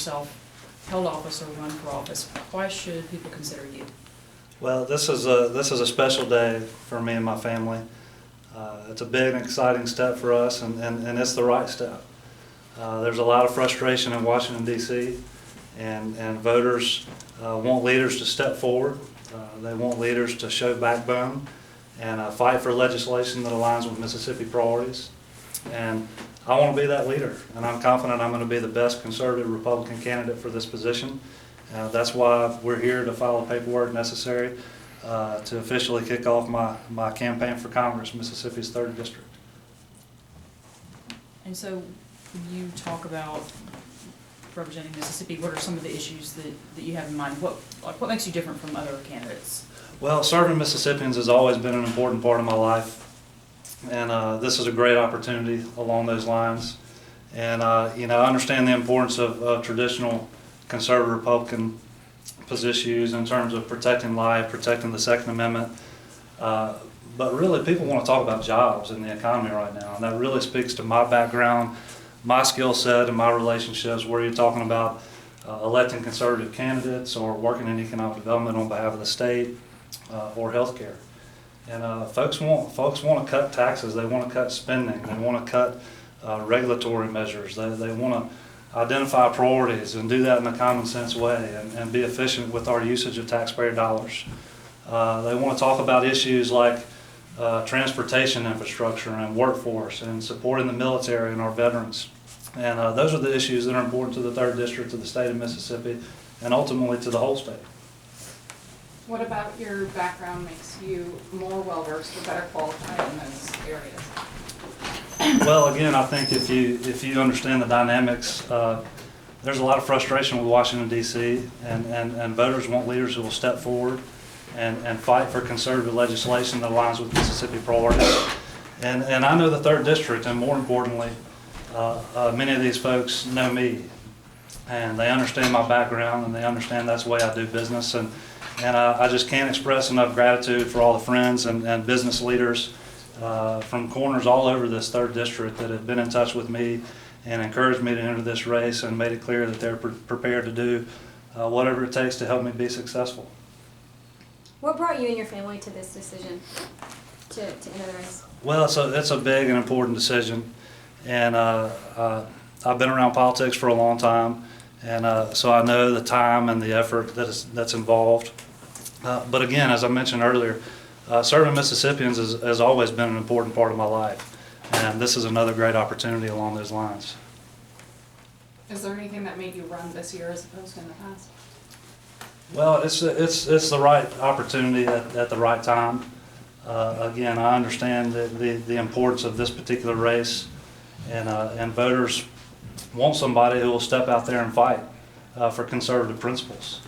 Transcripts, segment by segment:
yourself held office or run for office. Why should people consider you? Well, this is a special day for me and my family. It's a big and exciting step for us, and it's the right step. There's a lot of frustration in Washington, D.C., and voters want leaders to step forward. They want leaders to show backbone and fight for legislation that aligns with Mississippi priorities. And I want to be that leader, and I'm confident I'm going to be the best conservative Republican candidate for this position. That's why we're here to file the paperwork necessary to officially kick off my campaign for Congress, Mississippi's 3rd District. And so when you talk about representing Mississippi, what are some of the issues that you have in mind? What makes you different from other candidates? Well, serving Mississippians has always been an important part of my life, and this is a great opportunity along those lines. And you know, I understand the importance of traditional conservative Republican positions in terms of protecting life, protecting the Second Amendment. But really, people want to talk about jobs and the economy right now, and that really speaks to my background, my skill set, and my relationships, where you're talking about electing conservative candidates or working in economic development on behalf of the state or healthcare. And folks want to cut taxes. They want to cut spending. They want to cut regulatory measures. They want to identify priorities and do that in a common sense way and be efficient with our usage of taxpayer dollars. They want to talk about issues like transportation infrastructure and workforce and supporting the military and our veterans. And those are the issues that are important to the 3rd District, to the state of Mississippi, and ultimately to the whole state. What about your background makes you more well-versed or better qualified in those areas? Well, again, I think if you understand the dynamics, there's a lot of frustration with Washington, D.C., and voters want leaders who will step forward and fight for conservative legislation that aligns with Mississippi priorities. And I know the 3rd District, and more importantly, many of these folks know me, and they understand my background, and they understand that's the way I do business. And I just can't express enough gratitude for all the friends and business leaders from corners all over this 3rd District that have been in touch with me and encouraged me to enter this race and made it clear that they're prepared to do whatever it takes to help me be successful. What brought you and your family to this decision to enter the race? Well, it's a big and important decision, and I've been around politics for a long time, and so I know the time and the effort that's involved. But again, as I mentioned earlier, serving Mississippians has always been an important part of my life, and this is another great opportunity along those lines. Is there anything that made you run this year as opposed to in the past? Well, it's the right opportunity at the right time. Again, I understand the importance of this particular race, and voters want somebody who will step out there and fight for conservative principles.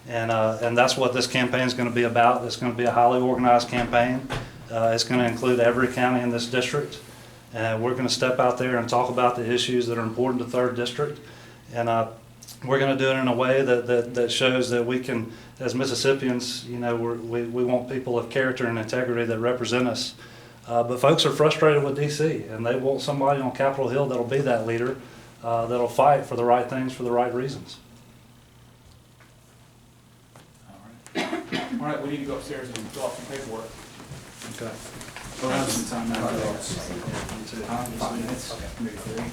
And that's what this campaign is going to be about. It's going to be a highly organized campaign. It's going to include every county in this district. And we're going to step out there and talk about the issues that are important to 3rd District. And we're going to do it in a way that shows that we can, as Mississippians, you know, we want people of character and integrity that represent us. But folks are frustrated with D.C., and they want somebody on Capitol Hill that'll be that leader, that'll fight for the right things for the right reasons. All right, we need to go upstairs and fill out some paperwork. Okay. We'll have some time now. 5 minutes, maybe 3.